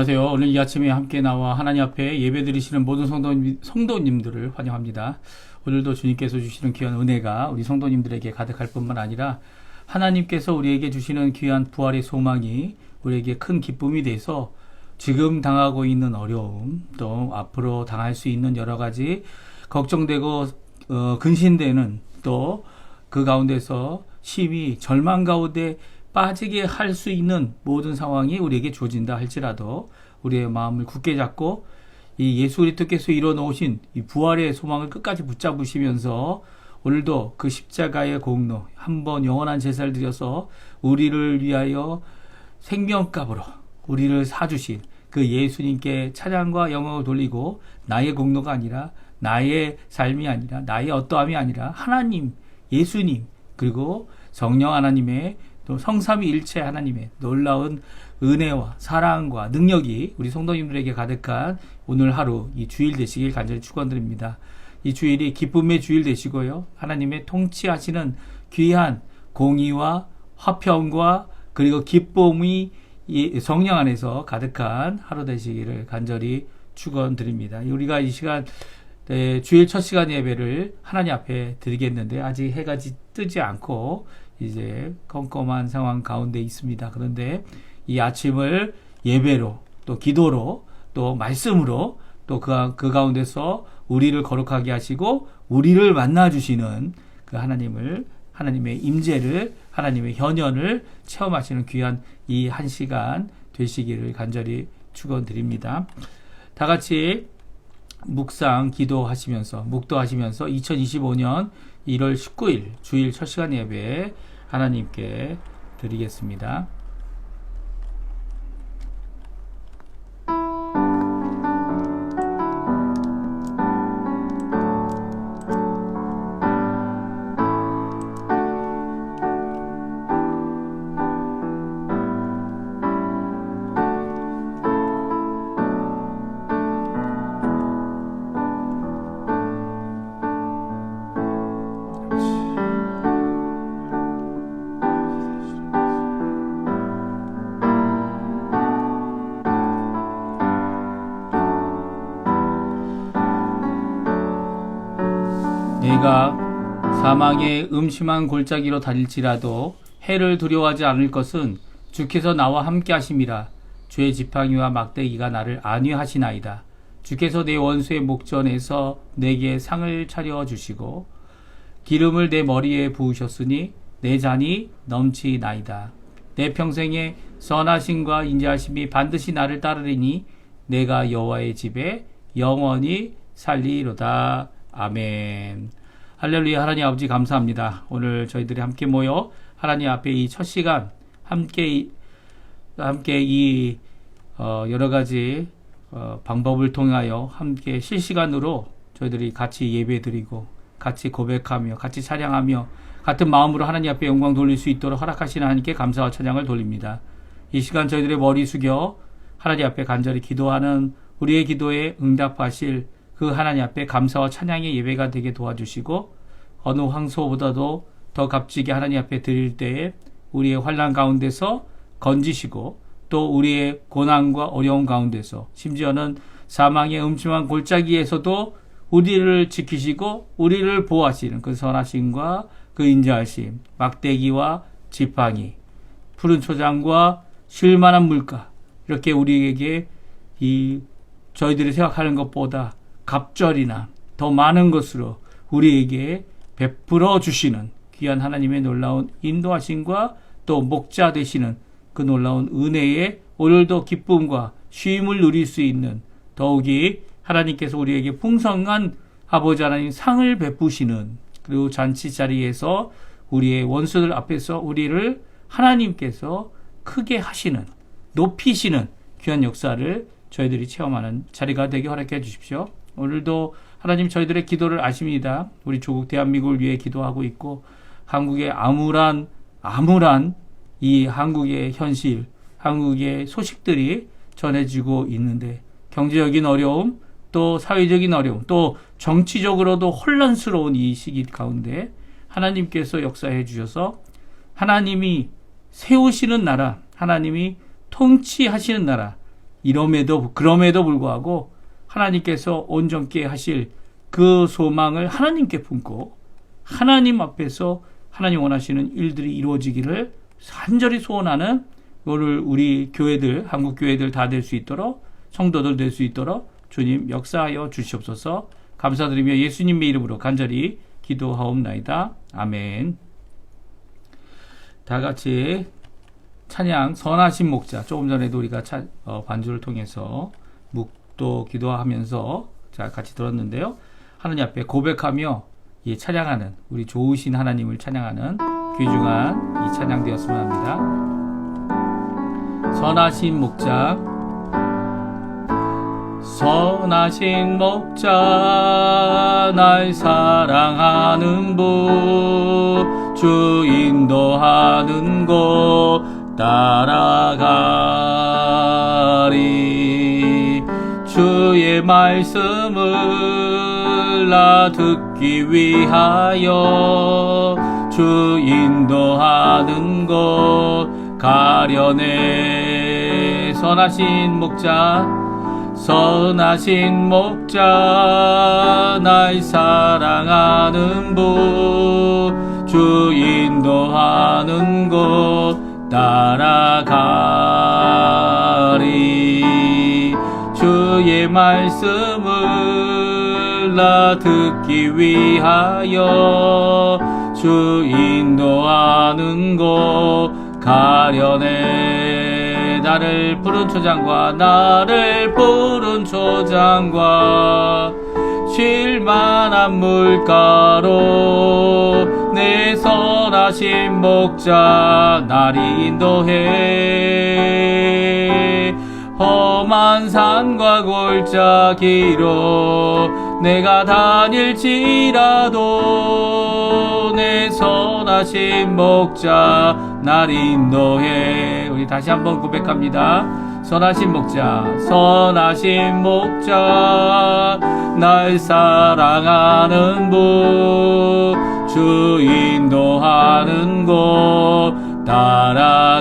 안녕하세요. 오늘 이 아침에 함께 나와 하나님 앞에 예배 드리시는 모든 성도님들을 환영합니다. 오늘도 주님께서 주시는 귀한 은혜가 우리 성도님들에게 가득할 뿐만 아니라 하나님께서 우리에게 주시는 귀한 부활의 소망이 우리에게 큰 기쁨이 돼서 지금 당하고 있는 어려움, 또 앞으로 당할 수 있는 여러 가지 걱정되고 근심되는, 또 그 가운데서 심히 절망 가운데 빠지게 할 수 있는 모든 상황이 우리에게 주어진다 할지라도 우리의 마음을 굳게 잡고 이 예수 그리스도께서 이뤄놓으신 이 부활의 소망을 끝까지 붙잡으시면서 오늘도 그 십자가의 공로, 한번 영원한 제사를 드려서 우리를 위하여 생명값으로 우리를 사주신 그 예수님께 찬양과 영광을 돌리고, 나의 공로가 아니라, 나의 삶이 아니라, 나의 어떠함이 아니라 하나님, 예수님, 그리고 성령 하나님의, 또 성삼위일체 하나님의 놀라운 은혜와 사랑과 능력이 우리 성도님들에게 가득한 오늘 하루, 이 주일 되시길 간절히 축원드립니다. 이 주일이 기쁨의 주일 되시고요, 하나님의 통치하시는 귀한 공의와 화평과 그리고 기쁨이 성령 안에서 가득한 하루 되시기를 간절히 축원드립니다. 우리가 이 시간 주일 첫 시간 예배를 하나님 앞에 드리겠는데, 아직 해가 뜨지 않고 이제 컴컴한 상황 가운데 있습니다. 그런데 이 아침을 예배로, 또 기도로, 또 말씀으로, 또 그 가운데서 우리를 거룩하게 하시고 우리를 만나주시는 그 하나님의 임재를, 하나님의 현현을 체험하시는 귀한 이 한 시간 되시기를 간절히 축원드립니다. 다 같이 묵상, 묵도하시면서 2025년 1월 19일 주일 첫 시간 예배 하나님께 드리겠습니다. 내가 사망의 음침한 골짜기로 다닐지라도 해를 두려워하지 않을 것은 주께서 나와 함께 하심이라. 주의 지팡이와 막대기가 나를 안위하시나이다. 주께서 내 원수의 목전에서 내게 상을 차려 주시고 기름을 내 머리에 부으셨으니 내 잔이 넘치나이다. 내 평생의 선하심과 인자하심이 반드시 나를 따르리니 내가 여호와의 집에 영원히 살리로다. 아멘. 할렐루야. 하나님 아버지 감사합니다. 오늘 저희들이 함께 모여 하나님 앞에 이 첫 시간 함께 이 여러 가지 방법을 통하여 함께 실시간으로 저희들이 같이 예배드리고 같이 고백하며 같이 찬양하며 같은 마음으로 하나님 앞에 영광 돌릴 수 있도록 허락하시는 하나님께 감사와 찬양을 돌립니다. 이 시간 저희들의 머리 숙여 하나님 앞에 간절히 기도하는 우리의 기도에 응답하실 그 하나님 앞에 감사와 찬양의 예배가 되게 도와주시고, 어느 황소보다도 더 값지게 하나님 앞에 드릴 때에 우리의 환난 가운데서 건지시고, 또 우리의 고난과 어려움 가운데서, 심지어는 사망의 음침한 골짜기에서도 우리를 지키시고 우리를 보호하시는 그 선하심과 그 인자하심, 막대기와 지팡이, 푸른 초장과 쉴만한 물가, 이렇게 우리에게 저희들이 생각하는 것보다 갑절이나 더 많은 것으로 우리에게 베풀어 주시는 귀한 하나님의 놀라운 인도하심과 또 목자 되시는 그 놀라운 은혜의 오늘도 기쁨과 쉼을 누릴 수 있는, 더욱이 하나님께서 우리에게 풍성한 아버지 하나님 상을 베푸시는, 그리고 잔치 자리에서 우리의 원수들 앞에서 우리를 하나님께서 크게 하시는, 높이시는 귀한 역사를 저희들이 체험하는 자리가 되게 허락해 주십시오. 오늘도 하나님 저희들의 기도를 아십니다. 우리 조국 대한민국을 위해 기도하고 있고, 한국의 암울한 이 한국의 현실, 한국의 소식들이 전해지고 있는데, 경제적인 어려움, 또 사회적인 어려움, 또 정치적으로도 혼란스러운 이 시기 가운데 하나님께서 역사해 주셔서 하나님이 세우시는 나라, 하나님이 통치하시는 나라, 그럼에도 불구하고 하나님께서 온전케 하실 그 소망을 하나님께 품고 하나님 앞에서 하나님 원하시는 일들이 이루어지기를 간절히 소원하는 오늘 우리 교회들, 한국 교회들 다 될 수 있도록, 성도들 될 수 있도록 주님 역사하여 주시옵소서. 감사드리며 예수님의 이름으로 간절히 기도하옵나이다. 아멘. 다 같이 찬양 선하신 목자, 조금 전에도 우리가 반주를 통해서 묵도 기도하면서 같이 들었는데요. 하나님 앞에 고백하며 찬양하는, 우리 좋으신 하나님을 찬양하는 귀중한 이 찬양 되었으면 합니다. 선하신 목자, 선하신 목자, 날 사랑하는 분, 주 인도하는 곳 따라가리. 주의 말씀을 나 듣기 위하여 주 인도하는 곳 가려네. 선하신 목자, 선하신 목자, 날 사랑하는 분, 주 인도하는 곳 따라가리. 주의 말씀을 나 듣기 위하여 주 인도하는 곳 가려네. 나를 푸른 초장과 나를 푸른 초장과 쉴만한 물가로 내 선하신 목자 날 인도해. 험한 산과 골짜기로 내가 다닐지라도 내 선하신 목자 날 인도해. 우리 다시 한번 고백합니다. 선하신 목자, 선하신 목자, 날 사랑하는 분, 주 인도하는 곳 따라가리.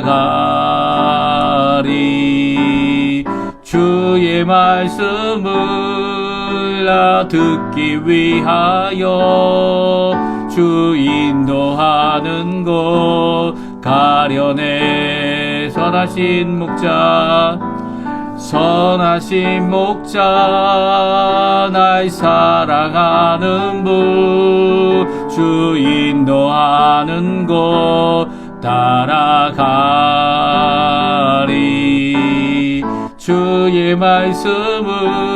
주의 말씀을 나 듣기 위하여 주 인도하는 곳 가려네. 선하신 목자, 선하신 목자, 날 사랑하는 분, 주 인도하는 곳 따라가리. 주의 말씀을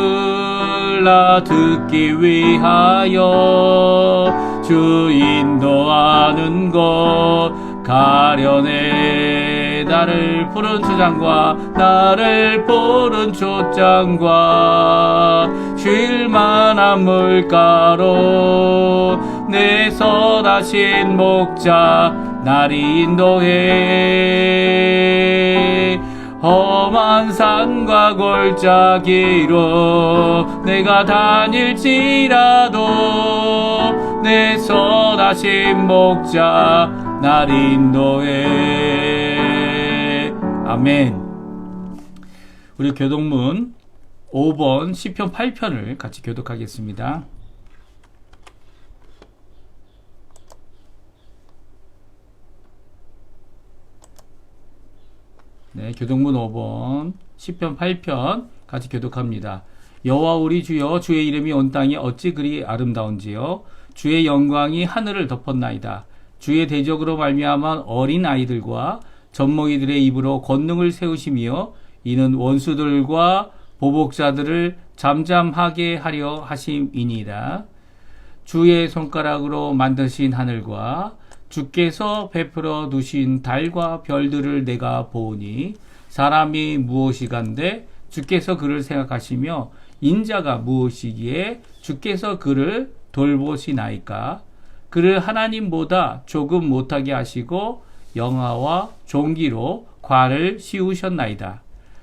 나 듣기 위하여 주 인도하는 곳 가려네. 나를 푸른 초장과 나를 푸른 초장과 쉴만한 물가로 내 선하신 목자 날 인도해. 험한 산과 골짜기로 내가 다닐지라도 내 선하신 목자 날 인도해. 아멘. 우리 교독문 5번 시편 8편을 같이 교독하겠습니다. 네, 교독문 5번 시편 8편 같이 교독합니다. 여호와 우리 주여, 주의 이름이 온 땅에 어찌 그리 아름다운지요. 주의 영광이 하늘을 덮었나이다. 주의 대적으로 말미암은 어린 아이들과 젖먹이들의 입으로 권능을 세우시며 이는 원수들과 보복자들을 잠잠하게 하려 하심이니이다. 주의 손가락으로 만드신 하늘과 주께서 베풀어 두신 달과 별들을 내가 보오니 사람이 무엇이간데 주께서 그를 생각하시며 인자가 무엇이기에 주께서 그를 돌보시나이까. 그를 하나님보다 조금 못하게 하시고 영화와 종기로 과를 씌우셨나이다.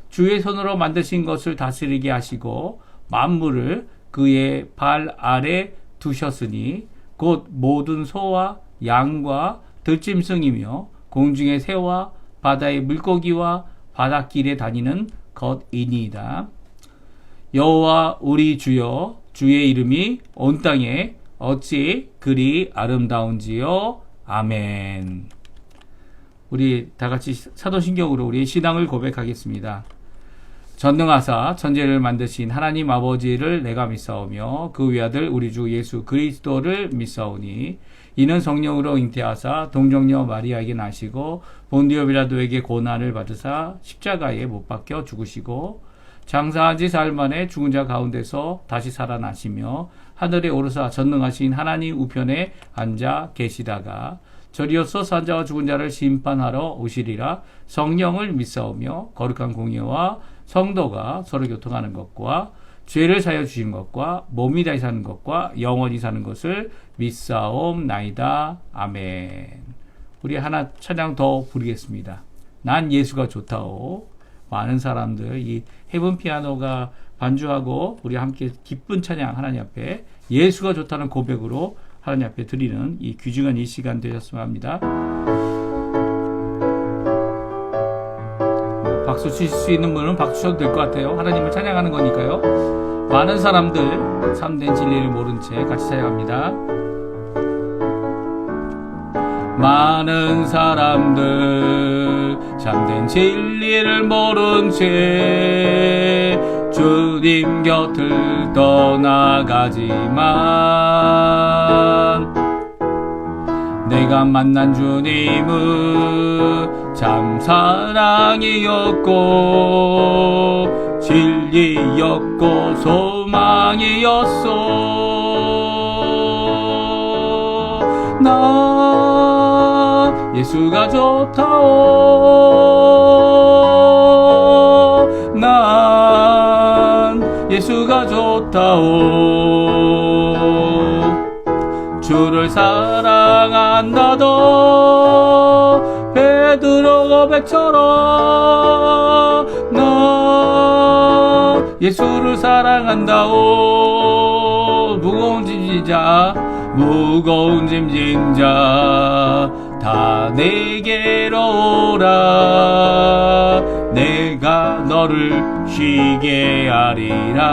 주의 손으로 만드신 것을 다스리게 하시고 만물을 그의 발 아래 두셨으니 곧 모든 소와 양과 들짐승이며 공중의 새와 바다의 물고기와 바닷길에 다니는 것이니이다. 여호와 우리 주여, 주의 이름이 온 땅에 어찌 그리 아름다운지요. 아멘. 우리 다 같이 사도신경으로 우리의 신앙을 고백하겠습니다. 전능하사 천지를 만드신 하나님 아버지를 내가 믿사오며 그 외아들 우리 주 예수 그리스도를 믿사오니 이는 성령으로 잉태하사 동정녀 마리아에게 나시고 본디오 빌라도에게 고난을 받으사 십자가에 못 박혀 죽으시고 장사한 지 사흘 만에 죽은 자 가운데서 다시 살아나시며 하늘에 오르사 전능하신 하나님 우편에 앉아 계시다가 저리로서 산자와 죽은 자를 심판하러 오시리라. 성령을 믿사오며 거룩한 공예와 성도가 서로 교통하는 것과 죄를 사여 주신 것과 몸이 다시 사는 것과 영원히 사는 것을 믿사옵나이다. 아멘. 우리 하나 찬양 더 부르겠습니다. 난 예수가 좋다오. 많은 사람들 이 헤븐 피아노가 반주하고 우리 함께 기쁜 찬양 하나님 앞에 예수가 좋다는 고백으로 하나님 앞에 드리는 이 귀중한 이 시간 되셨으면 합니다. 박수 치실 수 있는 분은 박수 쳐도 될 것 같아요. 하나님을 찬양하는 거니까요. 많은 사람들 참된 진리를 모른 채 같이 찬양합니다. 많은 사람들 참된 진리를 모른 채 주님 곁을 떠나가지만 내가 만난 주님은 참 사랑이었고 진리였고 소망이었어. 나 예수가 좋다오. 난 예수가 좋다오. 주를 사랑한다도 베드로 고백처럼 나 예수를 사랑한다오. 무거운 짐진 자 다 내게로 오라. 내가 너를 쉬게 하리라.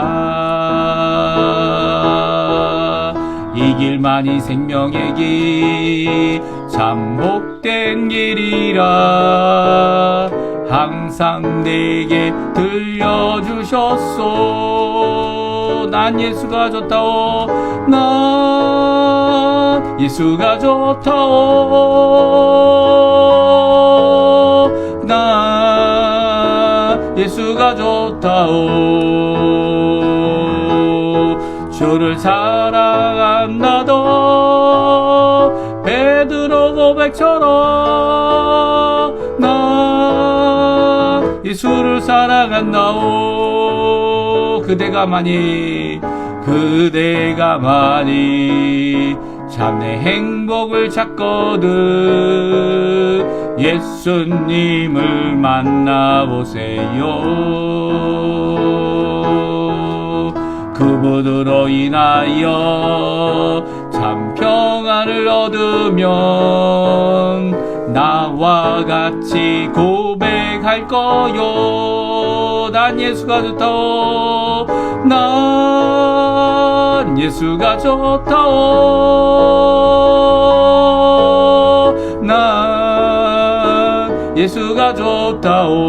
이 길만이 생명의 길 참 복된 길이라 항상 내게 들려주셨소. 난 예수가 좋다오. 난 예수가 좋다오. 난 예수가 좋다오. 주를 사랑한다도 베드로 고백처럼 나 예수를 사랑한다오. 그대가 만일 참내 행복을 찾거든 예수님을 만나보세요. 그분으로 인하여 참 평안을 얻으면 나와 같이 고백할 거요. 난 예수가 좋다오. 난 예수가 좋다오. 난 예수가 좋다오.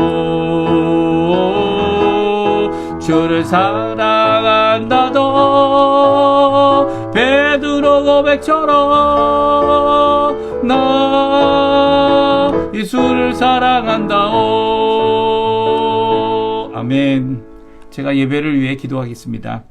주를 사랑한다도 베드로 고백처럼 나 예수를 사랑한다오. 아멘. 제가 예배를 위해 기도하겠습니다.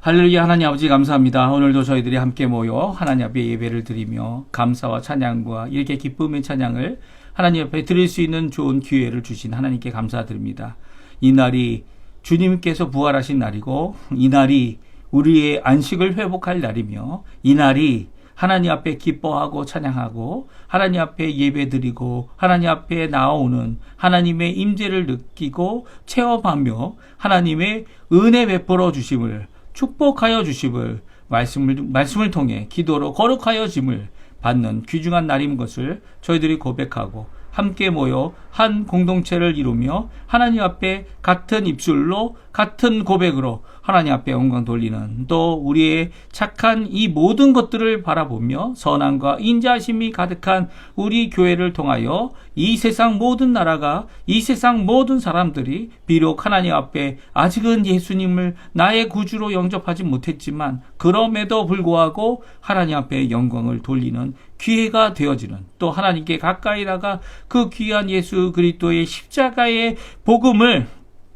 할렐루야. 하나님 아버지 감사합니다. 오늘도 저희들이 함께 모여 하나님 앞에 예배를 드리며 감사와 찬양과 이렇게 기쁨의 찬양을 하나님 앞에 드릴 수 있는 좋은 기회를 주신 하나님께 감사드립니다. 이 날이 주님께서 부활하신 날이고 이 날이 우리의 안식을 회복할 날이며 이 날이 하나님 앞에 기뻐하고 찬양하고 하나님 앞에 예배드리고 하나님 앞에 나오는 하나님의 임재를 느끼고 체험하며 하나님의 은혜 베풀어 주심을 축복하여 주심을 말씀을 통해 기도로 거룩하여 짐을 받는 귀중한 날인 것을 저희들이 고백하고 함께 모여 한 공동체를 이루며 하나님 앞에 같은 입술로 같은 고백으로 하나님 앞에 영광 돌리는, 또 우리의 착한 이 모든 것들을 바라보며 선함과 인자하심이 가득한 우리 교회를 통하여 이 세상 모든 나라가, 이 세상 모든 사람들이 비록 하나님 앞에 아직은 예수님을 나의 구주로 영접하지 못했지만 그럼에도 불구하고 하나님 앞에 영광을 돌리는 기회가 되어지는, 또 하나님께 가까이 나가 그 귀한 예수 그리스도의 십자가의 복음을,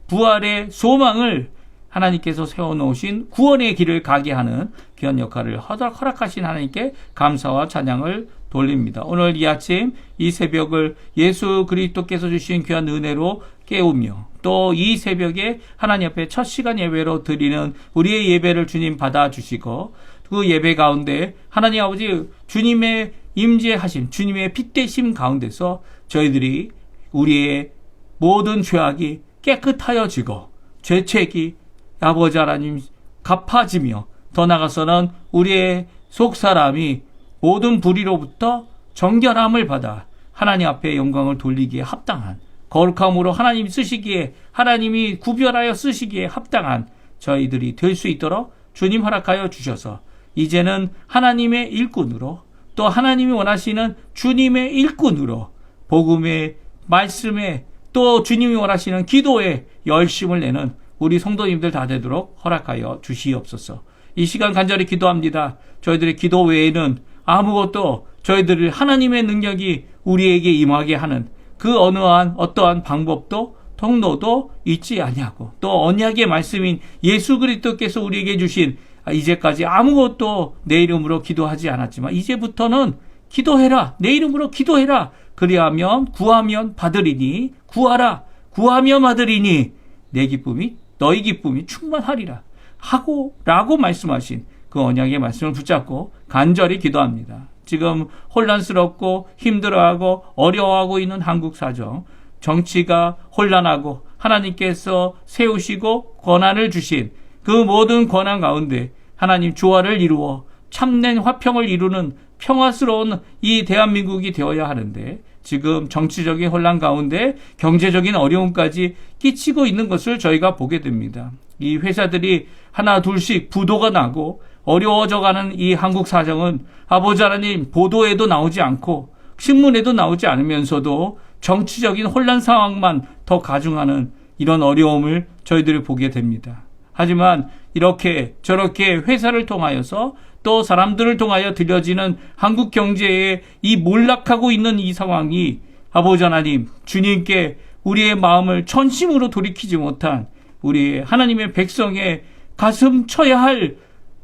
부활의 소망을 하나님께서 세워놓으신 구원의 길을 가게 하는 귀한 역할을 허락하신 하나님께 감사와 찬양을 돌립니다. 오늘 이 아침 이 새벽을 예수 그리스도께서 주신 귀한 은혜로 깨우며, 또 이 새벽에 하나님 앞에 첫 시간 예배로 드리는 우리의 예배를 주님 받아주시고, 그 예배 가운데 하나님 아버지 주님의 임재하심, 주님의 핏대심 가운데서 저희들이 우리의 모든 죄악이 깨끗하여지고 죄책이 아버지 하나님 갚아지며, 더 나아가서는 우리의 속사람이 모든 불의로부터 정결함을 받아 하나님 앞에 영광을 돌리기에 합당한, 거룩함으로 하나님이 쓰시기에, 하나님이 구별하여 쓰시기에 합당한 저희들이 될 수 있도록 주님 허락하여 주셔서 이제는 하나님의 일꾼으로, 또 하나님이 원하시는 주님의 일꾼으로 복음의 말씀에, 또 주님이 원하시는 기도에 열심을 내는 우리 성도님들 다 되도록 허락하여 주시옵소서. 이 시간 간절히 기도합니다. 저희들의 기도 외에는 아무것도 저희들을 하나님의 능력이 우리에게 임하게 하는 그 어떠한 방법도 통로도 있지 아니하고, 또 언약의 말씀인 예수 그리스도께서 우리에게 주신, 이제까지 아무것도 내 이름으로 기도하지 않았지만 이제부터는 기도해라, 내 이름으로 기도해라, 그리하면 구하면 받으리니, 구하라 구하며 받으리니 내 기쁨이 너희 기쁨이 충만하리라 하고 라고 말씀하신 그 언약의 말씀을 붙잡고 간절히 기도합니다. 지금 혼란스럽고 힘들어하고 어려워하고 있는 한국 사정, 정치가 혼란하고 하나님께서 세우시고 권한을 주신 그 모든 권한 가운데 하나님 조화를 이루어 참된 화평을 이루는 평화스러운 이 대한민국이 되어야 하는데, 지금 정치적인 혼란 가운데 경제적인 어려움까지 끼치고 있는 것을 저희가 보게 됩니다. 이 회사들이 하나 둘씩 부도가 나고 어려워져가는 이 한국 사정은 아버지 하나님 보도에도 나오지 않고 신문에도 나오지 않으면서도 정치적인 혼란 상황만 더 가중하는 이런 어려움을 저희들이 보게 됩니다. 하지만 이렇게 저렇게 회사를 통하여서 또 사람들을 통하여 들려지는 한국 경제의 이 몰락하고 있는 이 상황이 아버지 하나님 주님께 우리의 마음을 전심으로 돌이키지 못한 우리 하나님의 백성의 가슴 쳐야 할,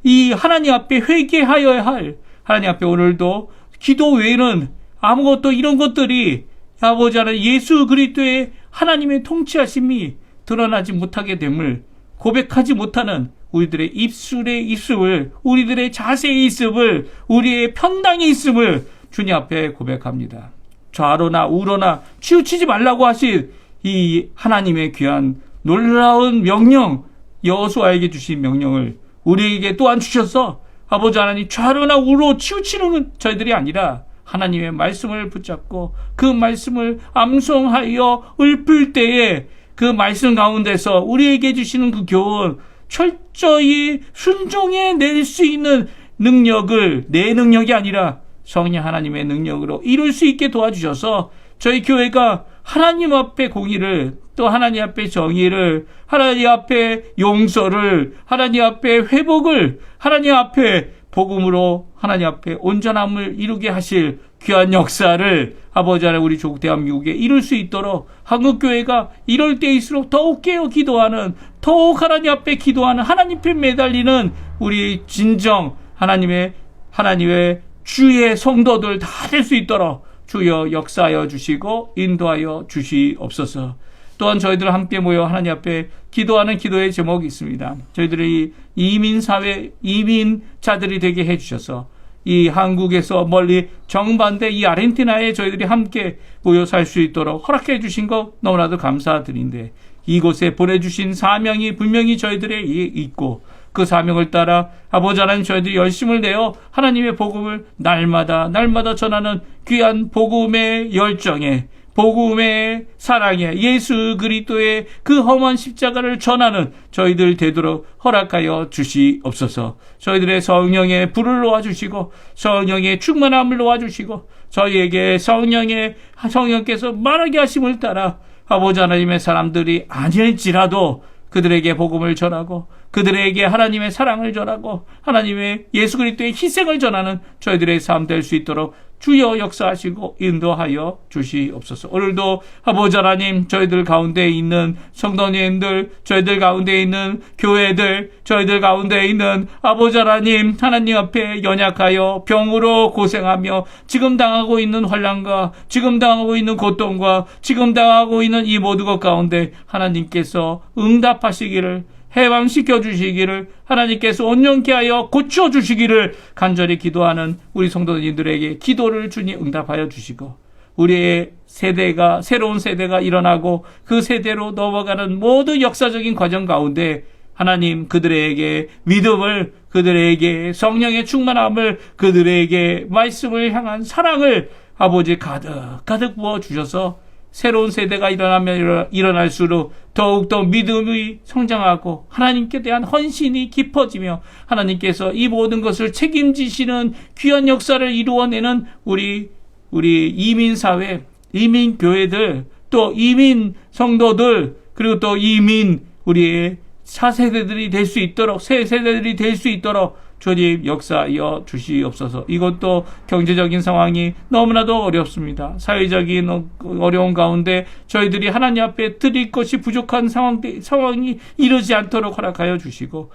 이 하나님 앞에 회개하여야 할, 하나님 앞에 오늘도 기도 외에는 아무것도 이런 것들이 아버지 하나님 예수 그리스도의 하나님의 통치하심이 드러나지 못하게 됨을 고백하지 못하는 우리들의 입술의 있음을, 우리들의 자세의 있음을, 우리의 편당의 있음을 주님 앞에 고백합니다. 좌로나 우로나 치우치지 말라고 하신 이 하나님의 귀한 놀라운 명령, 여호수아에게 주신 명령을 우리에게 또한 주셔서 아버지 하나님 좌로나 우로 치우치는 저희들이 아니라 하나님의 말씀을 붙잡고 그 말씀을 암송하여 읊을 때에 그 말씀 가운데서 우리에게 주시는 그 교훈 철저히 순종해 낼 수 있는 능력을, 내 능력이 아니라 성령 하나님의 능력으로 이룰 수 있게 도와주셔서 저희 교회가 하나님 앞에 공의를, 또 하나님 앞에 정의를, 하나님 앞에 용서를, 하나님 앞에 회복을, 하나님 앞에 복음으로 하나님 앞에 온전함을 이루게 하실 귀한 역사를 아버지 하나님 우리 조국 대한민국에 이룰 수 있도록 한국교회가 이럴 때일수록 더욱 깨어 기도하는, 더욱 하나님 앞에 기도하는, 하나님 앞에 매달리는 우리 진정 하나님의 주의 성도들 다 될 수 있도록 주여 역사하여 주시고 인도하여 주시옵소서. 또한 저희들 함께 모여 하나님 앞에 기도하는 기도의 제목이 있습니다. 저희들이 이민사회, 이민자들이 되게 해주셔서 이 한국에서 멀리 정반대 이 아르헨티나에 저희들이 함께 모여 살 수 있도록 허락해 주신 것 너무나도 감사드린데, 이곳에 보내주신 사명이 분명히 저희들의 있고 그 사명을 따라 아버지 하나님 저희들이 열심을 내어 하나님의 복음을 날마다 전하는 귀한 복음의 열정에 복음의 사랑에 예수 그리스도의 그 험한 십자가를 전하는 저희들 되도록 허락하여 주시옵소서. 저희들의 성령의 불을 놓아주시고 성령의 충만함을 놓아주시고 저희에게 성령께서 말하게 하심을 따라 아버지 하나님의 사람들이 아닐지라도 그들에게 복음을 전하고 그들에게 하나님의 사랑을 전하고 하나님의 예수 그리스도의 희생을 전하는 저희들의 삶 될 수 있도록 주여 역사하시고 인도하여 주시옵소서. 오늘도 아버지 하나님 저희들 가운데 있는 성도님들, 저희들 가운데 있는 교회들, 저희들 가운데 있는 아버지 하나님 앞에 연약하여 병으로 고생하며 지금 당하고 있는 환난과 지금 당하고 있는 고통과 지금 당하고 있는 이 모든 것 가운데 하나님께서 응답하시기를 해방시켜 주시기를 하나님께서 온전케 하여 고쳐 주시기를 간절히 기도하는 우리 성도님들에게 기도를 주님 응답하여 주시고 우리의 세대가 새로운 세대가 일어나고 그 세대로 넘어가는 모든 역사적인 과정 가운데 하나님 그들에게 믿음을 그들에게 성령의 충만함을 그들에게 말씀을 향한 사랑을 아버지 가득 부어 주셔서 새로운 세대가 일어날수록 더욱더 믿음이 성장하고 하나님께 대한 헌신이 깊어지며 하나님께서 이 모든 것을 책임지시는 귀한 역사를 이루어내는 우리 이민사회, 이민교회들, 또 이민 성도들, 그리고 또 이민 우리의 차세대들이 될 수 있도록 새 세대들이 될 수 있도록 주님 역사하여 주시옵소서. 이것도 경제적인 상황이 너무나도 어렵습니다. 사회적인 어려운 가운데 저희들이 하나님 앞에 드릴 것이 부족한 상황이 이르지 않도록 허락하여 주시고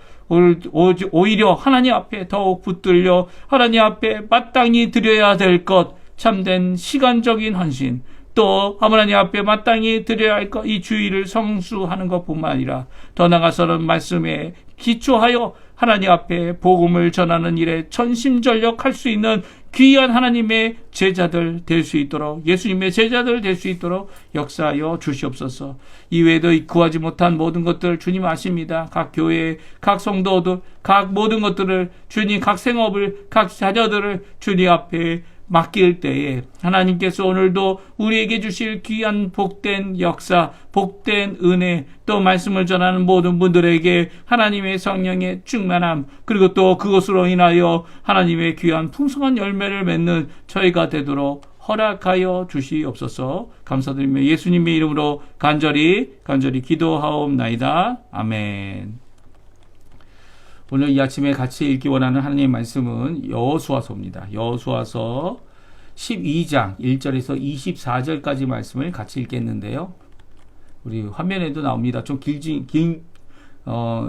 오히려 하나님 앞에 더욱 붙들려 하나님 앞에 마땅히 드려야 될 것 참된 시간적인 헌신 또 하나님 앞에 마땅히 드려야 할 것 이 주의를 성수하는 것뿐만 아니라 더 나아가서는 말씀에 기초하여 하나님 앞에 복음을 전하는 일에 전심전력할 수 있는 귀한 하나님의 제자들 될 수 있도록 예수님의 제자들 될 수 있도록 역사하여 주시옵소서. 이외에도 구하지 못한 모든 것들 주님 아십니다. 각 교회, 각 성도들, 각 모든 것들을 주님 각 생업을, 각 자녀들을 주님 앞에 맡길 때에 하나님께서 오늘도 우리에게 주실 귀한 복된 역사, 복된 은혜, 또 말씀을 전하는 모든 분들에게 하나님의 성령의 충만함, 그리고 또 그것으로 인하여 하나님의 귀한 풍성한 열매를 맺는 저희가 되도록 허락하여 주시옵소서. 감사드리며 예수님의 이름으로 간절히 기도하옵나이다. 아멘. 오늘 이 아침에 같이 읽기 원하는 하나님의 말씀은 여호수아서입니다. 여호수아서 12장 1절에서 24절까지 말씀을 같이 읽겠는데요. 우리 화면에도 나옵니다. 좀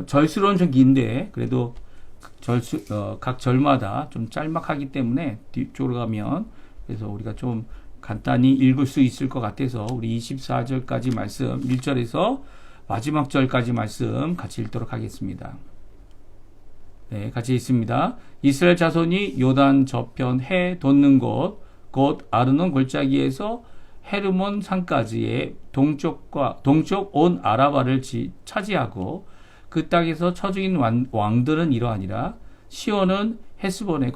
절수로는 좀 긴데 그래도 각 절마다 좀 짤막하기 때문에 뒤쪽으로 가면 그래서 우리가 좀 간단히 읽을 수 있을 것 같아서 우리 24절까지 말씀 1절에서 마지막 절까지 말씀 같이 읽도록 하겠습니다. 네, 같이 읽습니다. 이스라엘 자손이 요단 저편 해 돋는 곳, 곧 아르논 골짜기에서 헤르몬 산까지의 동쪽 온 아라바를 차지하고 그 땅에서 처죽인 왕들은 이러하니라. 시온은 헤스본에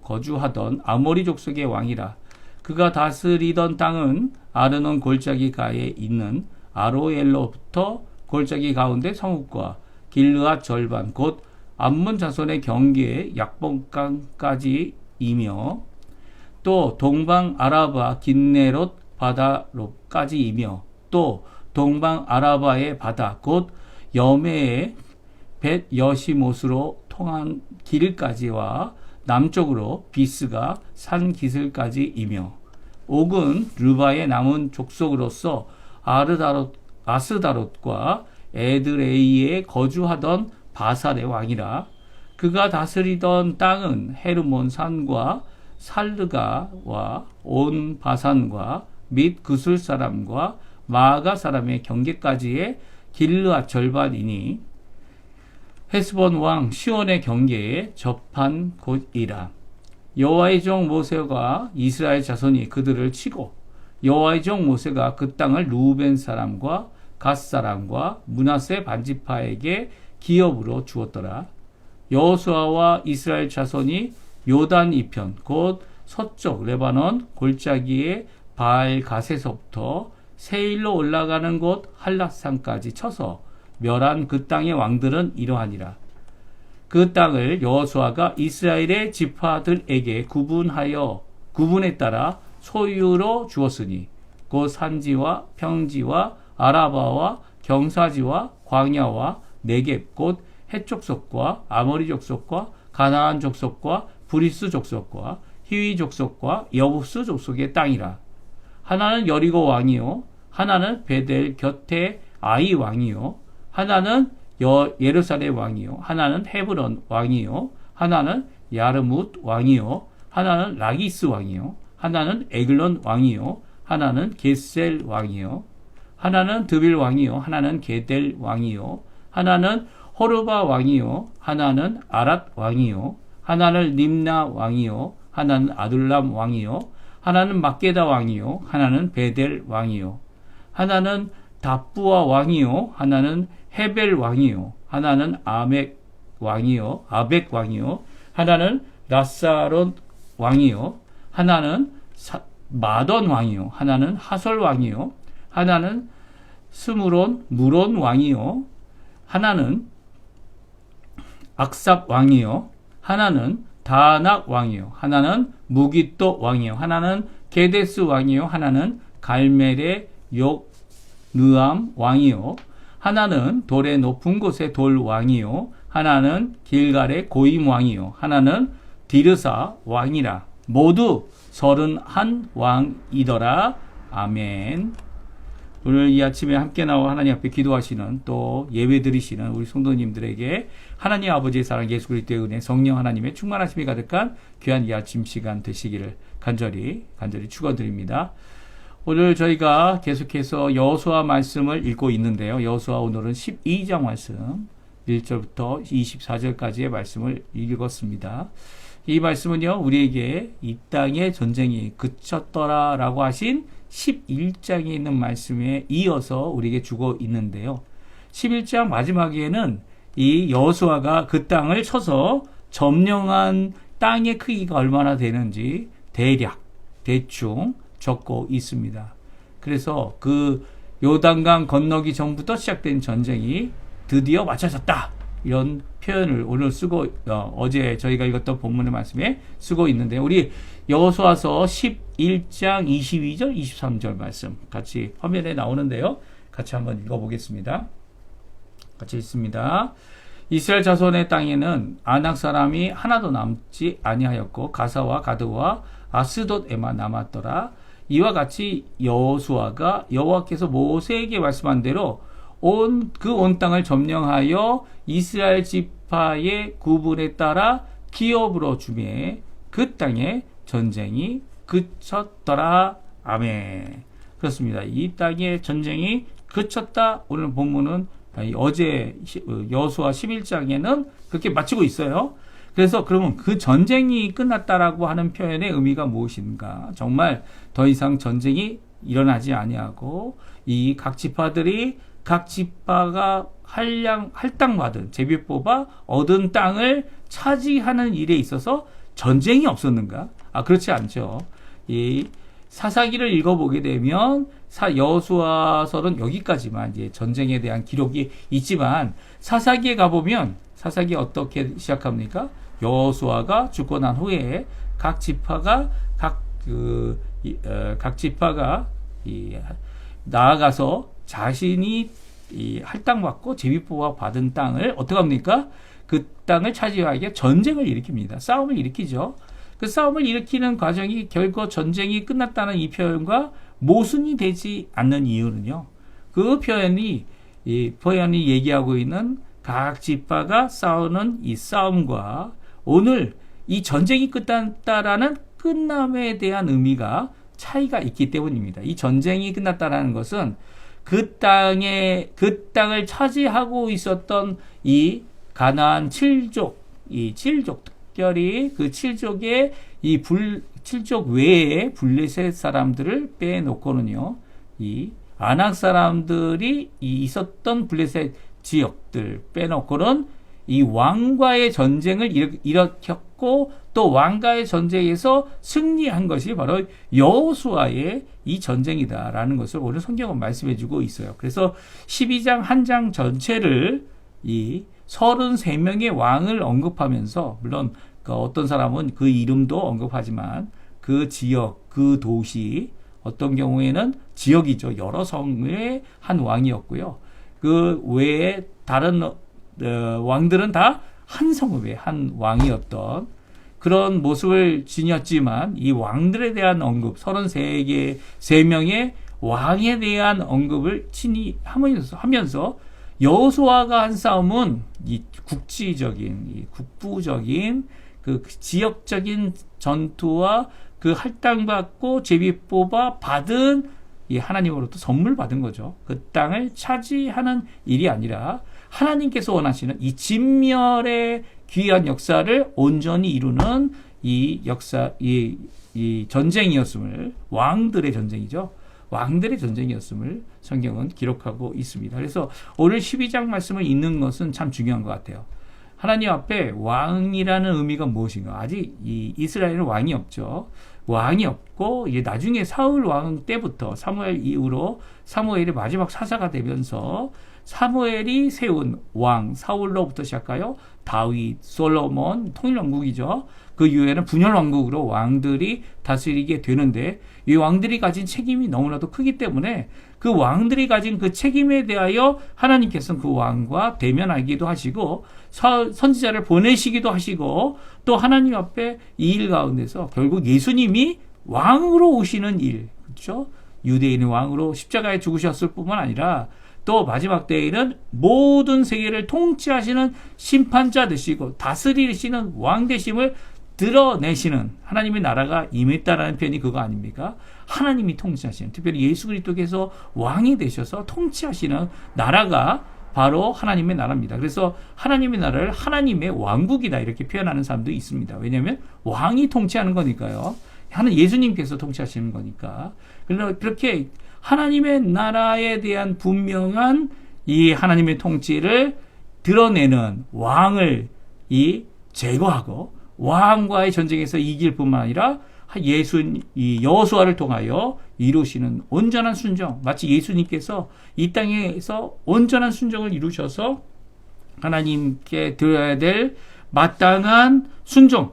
거주하던 아모리 족속의 왕이라. 그가 다스리던 땅은 아르논 골짜기 가에 있는 아로엘로부터 골짜기 가운데 성읍과 길르앗 절반 곧 암몬 자손의 경계에 약봉강까지이며 또 동방 아라바 긴네롯 바다로까지이며 또 동방 아라바의 바다 곧 여메의 벳 여시못으로 통한 길까지와 남쪽으로 비스가 산 기슬까지이며 옥은 르바의 남은 족속으로서 아스다롯과 에드레이에 거주하던 바살의 왕이라. 그가 다스리던 땅은 헤르몬 산과 살르가와 온 바산과 및 그술 사람과 마아가 사람의 경계까지의 길르앗 절반이니 헤스본 왕 시온의 경계에 접한 곳이라. 여호와의 종 모세가 이스라엘 자손이 그들을 치고 여호와의 종 모세가 그 땅을 루벤 사람과 갓 사람과 므낫세 반지파에게 기업으로 주었더라. 여호수아와 이스라엘 자손이 요단 이편 곧 서쪽 레바논 골짜기에 바알갓에서부터 세일로 올라가는 곳 할랏산까지 쳐서 멸한 그 땅의 왕들은 이러하니라. 그 땅을 여호수아가 이스라엘의 지파들에게 구분에 따라 소유로 주었으니 곧 산지와 평지와 아라바와 경사지와 광야와 네겝 곧 헷 족속과 아모리 족속과 가나안 족속과 브리스 족속과 히위 족속과 여부스 족속의 땅이라. 하나는 여리고 왕이요 하나는 베델 곁에 아이 왕이요 하나는 예루살렘 왕이요 하나는 헤브론 왕이요 하나는 야르뭇 왕이요 하나는 라기스 왕이요 하나는 에글론 왕이요 하나는 게셀 왕이요 하나는 드빌 왕이요 하나는 게델 왕이요 하나는 호르바 왕이요 하나는 아랏 왕이요 하나는 림나 왕이요 하나는 아둘람 왕이요 하나는 막게다 왕이요 하나는 베델 왕이요 하나는 답부아 왕이요 하나는 헤벨 왕이요 하나는 아벡 왕이요 하나는 라사론 왕이요 하나는 마돈 왕이요 하나는 하솔 왕이요 하나는 무론 왕이요 하나는 악삽 왕이요 하나는 다낙 왕이요 하나는 무기또 왕이요 하나는 게데스 왕이요 하나는 갈멜의 욕느암 왕이요 하나는 돌의 높은 곳의 돌 왕이요 하나는 길갈의 고임 왕이요 하나는 디르사 왕이라. 모두 31왕이더라. 아멘. 오늘 이 아침에 함께 나와 하나님 앞에 기도하시는 또 예배 드리시는 우리 성도님들에게 하나님 아버지의 사랑, 예수 그리스도의 은혜, 성령 하나님의 충만하심이 가득한 귀한 이 아침 시간 되시기를 간절히 축원드립니다. 오늘 저희가 계속해서 여호수아 말씀을 읽고 있는데요. 여호수아 오늘은 12장 말씀 1절부터 24절까지의 말씀을 읽었습니다. 이 말씀은요, 우리에게 이 땅의 전쟁이 그쳤더라 라고 하신 11장에 있는 말씀에 이어서 우리에게 주고 있는데요. 11장 마지막에는 이 여호수아가 그 땅을 쳐서 점령한 땅의 크기가 얼마나 되는지 대충 적고 있습니다. 그래서 그 요단강 건너기 전부터 시작된 전쟁이 드디어 마쳐졌다. 이런 표현을 오늘 쓰고 어제 저희가 읽었던 본문의 말씀에 쓰고 있는데, 우리 여호수아서 11장 22절 23절 말씀 같이 화면에 나오는데요. 같이 한번 읽어보겠습니다. 같이 읽습니다. 이스라엘 자손의 땅에는 아낙 사람이 하나도 남지 아니하였고 가사와 가드와 아스돗에만 남았더라. 이와 같이 여호수아가 여호와께서 모세에게 말씀한 대로 온 땅을 점령하여 이스라엘 지파의 구분에 따라 기업으로 주매 그 땅에 전쟁이 그쳤더라. 아멘. 그렇습니다. 이 땅의 전쟁이 그쳤다. 오늘 본문은 어제 여호수아 11장에는 그렇게 마치고 있어요. 그래서 그러면 그 전쟁이 끝났다라고 하는 표현의 의미가 무엇인가? 정말 더 이상 전쟁이 일어나지 아니하고 이 각 지파들이 각 지파가 할당받은 제비 뽑아 얻은 땅을 차지하는 일에 있어서 전쟁이 없었는가? 그렇지 않죠. 이 사사기를 읽어보게 되면 여호수아서는 여기까지만 이제 전쟁에 대한 기록이 있지만, 사사기에 가보면 사사기 어떻게 시작합니까? 여호수아가 죽고 난 후에 각 지파가 나아가서 자신이 할당받고 제비뽑아 받은 땅을 어떻게 합니까? 그 땅을 차지하기 위해 전쟁을 일으킵니다. 싸움을 일으키죠. 그 싸움을 일으키는 과정이 결국 전쟁이 끝났다는 이 표현과 모순이 되지 않는 이유는요, 그 표현이 얘기하고 있는 각 지파가 싸우는 이 싸움과 오늘 이 전쟁이 끝났다라는 끝남에 대한 의미가 차이가 있기 때문입니다. 이 전쟁이 끝났다라는 것은 그 땅을 차지하고 있었던 이 가나안 7족, 특별히 그 7족의 이 7족 외에 블레셋 사람들을 빼놓고는요, 이 아낙 사람들이 있었던 블레셋 지역들 빼놓고는 이 왕과의 전쟁을 일으켰고 또 왕과의 전쟁에서 승리한 것이 바로 여호수아의 이 전쟁이다라는 것을 오늘 성경은 말씀해 주고 있어요. 그래서 12장 한 장 전체를 이 33명의 왕을 언급하면서, 물론 어떤 사람은 그 이름도 언급하지만 그 지역, 그 도시, 어떤 경우에는 지역이죠. 여러 성의 한 왕이었고요. 그 외에 다른 왕들은 다 한 성읍의 한 왕이었던 그런 모습을 지녔지만, 이 왕들에 대한 언급, 33명의 왕에 대한 언급을 친히 하면서 여호수아가 한 싸움은 이 국지적인, 이 국부적인, 그 지역적인 전투와 그 할당받고 제비 뽑아 받은 이 하나님으로부터 선물 받은 거죠. 그 땅을 차지하는 일이 아니라 하나님께서 원하시는 이 진멸의 귀한 역사를 온전히 이루는 이 역사, 이 전쟁이었음을, 왕들의 전쟁이죠. 왕들의 전쟁이었음을 성경은 기록하고 있습니다. 그래서 오늘 12장 말씀을 읽는 것은 참 중요한 것 같아요. 하나님 앞에 왕이라는 의미가 무엇인가? 아직 이 이스라엘은 왕이 없죠. 왕이 없고, 이제 나중에 사울 왕 때부터 사무엘 이후로 사무엘이 마지막 사사가 되면서 사무엘이 세운 왕 사울로부터 시작하여 다윗, 솔로몬, 통일왕국이죠. 그 이후에는 분열왕국으로 왕들이 다스리게 되는데, 이 왕들이 가진 책임이 너무나도 크기 때문에 그 왕들이 가진 그 책임에 대하여 하나님께서는 그 왕과 대면하기도 하시고 선지자를 보내시기도 하시고, 또 하나님 앞에 이 일 가운데서 결국 예수님이 왕으로 오시는 일, 그렇죠? 유대인의 왕으로 십자가에 죽으셨을 뿐만 아니라 또 마지막 때에는 모든 세계를 통치하시는 심판자 되시고 다스리시는 왕 되심을 드러내시는 하나님의 나라가 임했다라는 표현이 그거 아닙니까? 하나님이 통치하시는, 특별히 예수 그리스도께서 왕이 되셔서 통치하시는 나라가 바로 하나님의 나라입니다. 그래서 하나님의 나라를 하나님의 왕국이다 이렇게 표현하는 사람도 있습니다. 왜냐하면 왕이 통치하는 거니까요. 예수님께서 통치하시는 거니까. 그렇게 하나님의 나라에 대한 분명한 이 하나님의 통치를 드러내는 왕을 제거하고 왕과의 전쟁에서 이길 뿐만 아니라 이 여호수아를 통하여 이루시는 온전한 순종, 마치 예수님께서 이 땅에서 온전한 순종을 이루셔서 하나님께 드려야 될 마땅한 순종,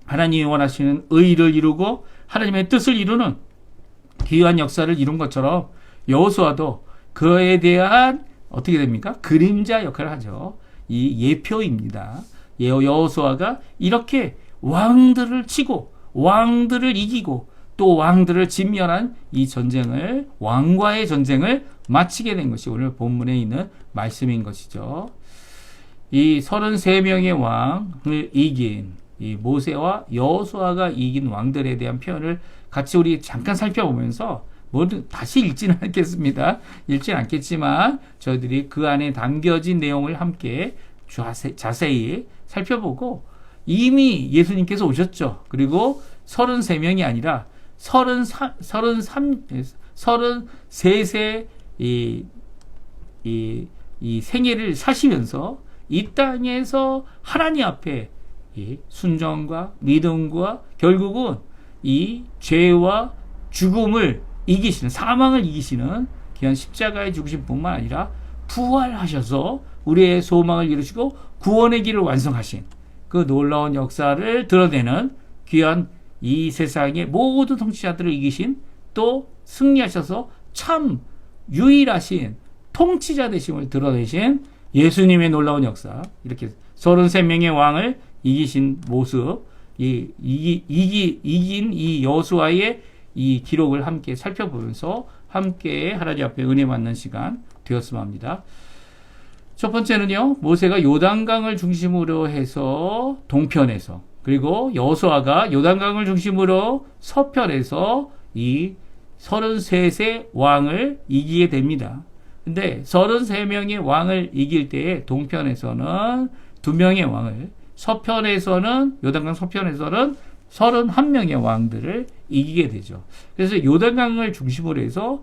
하나님이 원하시는 의를 이루고 하나님의 뜻을 이루는 귀한 역사를 이룬 것처럼 여호수아도 그에 대한 어떻게 됩니까? 그림자 역할을 하죠. 이 예표입니다. 여호수아가 이렇게 왕들을 치고 왕들을 이기고 또 왕들을 진멸한 이 전쟁을, 왕과의 전쟁을 마치게 된 것이 오늘 본문에 있는 말씀인 것이죠. 이 33명의 왕을 이긴 이 모세와 여호수아가 이긴 왕들에 대한 표현을 같이 우리 잠깐 살펴보면서 모두 다시 읽지는 않겠습니다. 읽지는 않겠지만 저희들이 그 안에 담겨진 내용을 함께 자세히 살펴보고, 이미 예수님께서 오셨죠. 그리고 33명이 아니라 33세 이 생애를 사시면서 이 땅에서 하나님 앞에 이 순종과 믿음과 결국은 이 죄와 죽음을 이기시는, 사망을 이기시는 귀한 십자가의 죽으심 뿐만 아니라 부활하셔서 우리의 소망을 이루시고 구원의 길을 완성하신 그 놀라운 역사를 드러내는 귀한 이 세상의 모든 통치자들을 이기신, 또 승리하셔서 참 유일하신 통치자 되심을 드러내신 예수님의 놀라운 역사, 이렇게 33명의 왕을 이기신 모습, 이긴 이 여호수아의 이 기록을 함께 살펴보면서 함께 하나님 앞에 은혜 받는 시간 되었으면 합니다. 첫 번째는요, 모세가 요단강을 중심으로 해서 동편에서, 그리고 여호수아가 요단강을 중심으로 서편에서 이 33세 왕을 이기게 됩니다. 근데 33명의 왕을 이길 때에 동편에서는 2명의 왕을, 서편에서는, 요단강 서편에서는 31명의 왕들을 이기게 되죠. 그래서 요단강을 중심으로 해서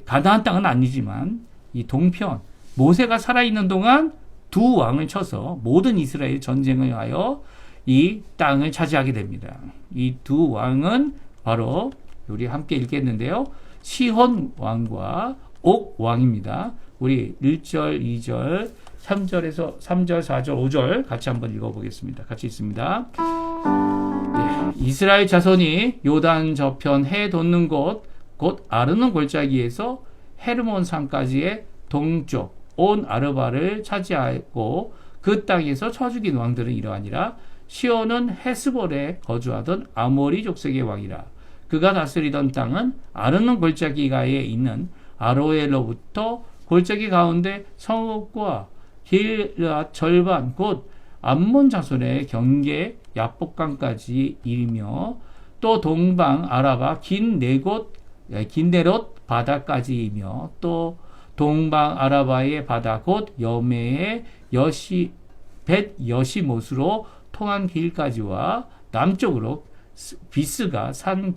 가나안 땅은 아니지만 이 동편, 모세가 살아있는 동안 두 왕을 쳐서 모든 이스라엘 전쟁을 하여 이 땅을 차지하게 됩니다. 이 두 왕은 바로 우리 함께 읽겠는데요. 시혼 왕과 옥 왕입니다. 우리 1절, 2절, 3절에서 3절, 4절, 5절 같이 한번 읽어보겠습니다. 같이 있습니다. 네, 이스라엘 자손이 요단 저편 해 돋는 곳, 곧 아르논 골짜기에서 헤르몬 산까지의 동쪽 온 아르바를 차지하고 그 땅에서 쳐 죽인 왕들은 이러하니라. 시온은 헤스볼에 거주하던 아모리 족속의 왕이라. 그가 다스리던 땅은 아르논 골짜기가에 있는 아로엘로부터 골짜기 가운데 성읍과 길앗 절반 곧 암몬 자손의 경계 야복강까지 이르며 또 동방 아라바 긴네롯 바다까지이며 또 동방 아라바의 바다 곧 여메의 벳 여시못으로 통한 길까지와 남쪽으로 비스가 산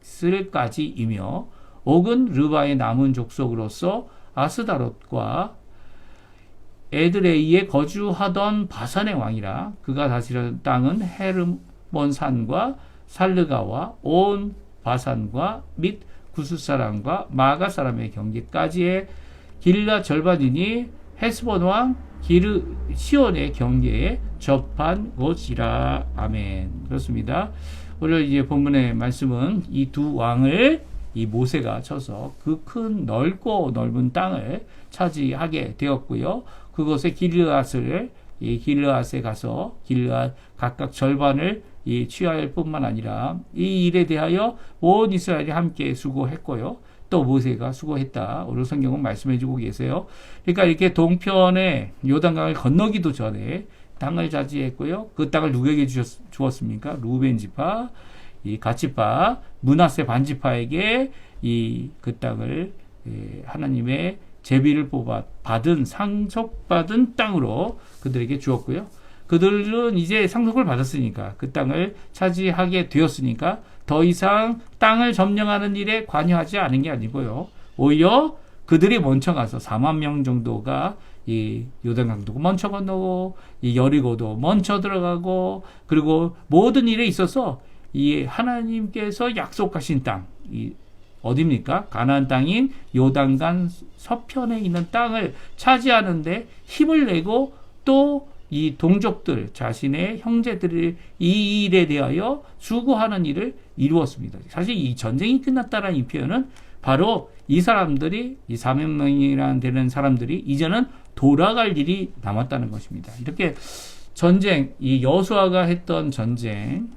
길슬까지이며 옥은 르바의 남은 족속으로서 아스다롯과 에드레이에 거주하던 바산의 왕이라. 그가 다스리던 땅은 헤르몬 산과 살르가와 온 바산과 및 구스 사람과 마가 사람의 경계까지의 길라 절반이니 헤스본 왕 시온의 경계에 접한 곳이라. 아멘. 그렇습니다. 오늘 이제 본문의 말씀은 이 두 왕을 이 모세가 쳐서 그 큰 넓고 넓은 땅을 차지하게 되었고요. 그곳에 길르앗에 가서 길르앗 각각 절반을 취할 뿐만 아니라 이 일에 대하여 온 이스라엘이 함께 수고했고요. 또 모세가 수고했다. 오늘 성경은 말씀해주고 계세요. 그러니까 이렇게 동편에 요단강을 건너기도 전에 땅을 차지했고요. 그 땅을 누구에게 주었습니까? 루벤 지파, 이 갓지파, 므낫세 반지파에게 그 땅을 하나님의 제비를 받은 상속받은 땅으로 그들에게 주었고요. 그들은 이제 상속을 받았으니까 그 땅을 차지하게 되었으니까 더 이상 땅을 점령하는 일에 관여하지 않은 게 아니고요. 오히려 그들이 먼저 가서 4만 명 정도가 이 요단강도 먼저 건너고 이 여리고도 먼저 들어가고 그리고 모든 일에 있어서 이 하나님께서 약속하신 땅, 이 어디입니까? 가나안 땅인 요단강 서편에 있는 땅을 차지하는데 힘을 내고 또 이 동족들, 자신의 형제들이 이 일에 대하여 수고하는 일을 이루었습니다. 사실 이 전쟁이 끝났다라는 이 표현은 바로 이 사람들이, 이 400명이라는 되는 사람들이 이제는 돌아갈 일이 남았다는 것입니다. 이렇게 전쟁, 이 여호수아가 했던 전쟁,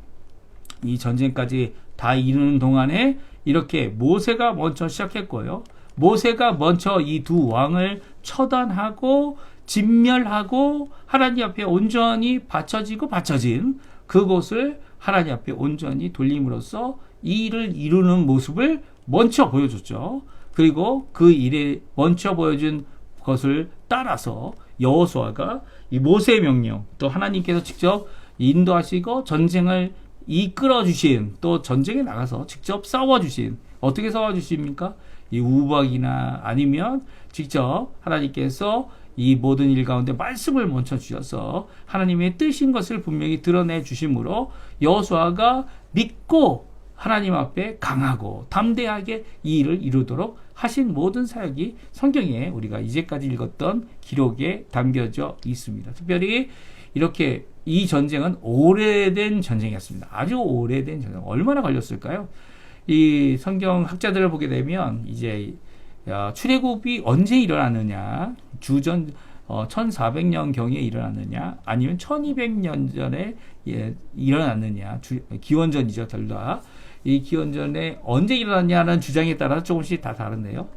이 전쟁까지 다 이루는 동안에 이렇게 모세가 먼저 시작했고요. 모세가 먼저 이 두 왕을 처단하고 진멸하고 하나님 앞에 온전히 바쳐진 그곳을 하나님 앞에 온전히 돌림으로써 이 일을 이루는 모습을 먼저 보여줬죠. 그리고 그 일에 먼저 보여준 것을 따라서 여호수아가 이 모세의 명령, 또 하나님께서 직접 인도하시고 전쟁을 이끌어 주신, 또 전쟁에 나가서 직접 싸워 주신, 어떻게 싸워 주십니까? 이 우박이나 아니면 직접 하나님께서 이 모든 일 가운데 말씀을 먼저 주셔서 하나님의 뜻인 것을 분명히 드러내 주심으로 여호수아가 믿고 하나님 앞에 강하고 담대하게 이 일을 이루도록 하신 모든 사역이 성경에 우리가 이제까지 읽었던 기록에 담겨져 있습니다. 특별히 이렇게 이 전쟁은 오래된 전쟁이었습니다. 아주 오래된 전쟁. 얼마나 걸렸을까요? 이 성경 학자들을 보게 되면 이제 출애굽이 언제 일어났느냐, 주전 1400년 경에 일어났느냐, 아니면 1200년 전에 일어났느냐, 기원전이죠, 둘 다. 이 기원전에 언제 일어났냐는 주장에 따라서 조금씩 다 다른데요.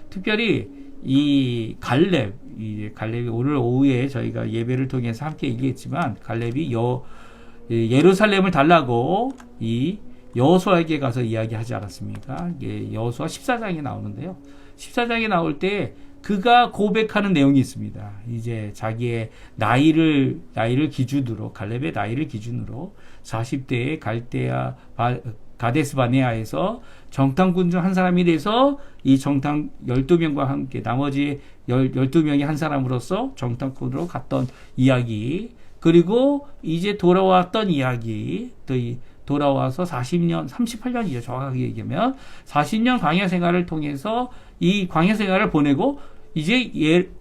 특별히 이 갈렙이 오늘 오후에 저희가 예배를 통해서 함께 얘기했지만, 갈렙이 예루살렘을 달라고 이 여호수아에게 가서 이야기하지 않았습니까? 여호수아 14장에 나오는데요. 14장에 나올 때 그가 고백하는 내용이 있습니다. 이제 자기의 나이를 기준으로, 갈렙의 나이를 기준으로 40대에 갈대아 가데스 바네아에서 정탐꾼 중 한 사람이 돼서 이 정탐 12명과 함께 나머지 12명이 한 사람으로서 정탐꾼으로 갔던 이야기, 그리고 이제 돌아왔던 이야기, 또 돌아와서 40년, 38년이죠. 정확하게 얘기하면 40년 광야 생활을 통해서 이 광야 생활을 보내고 이제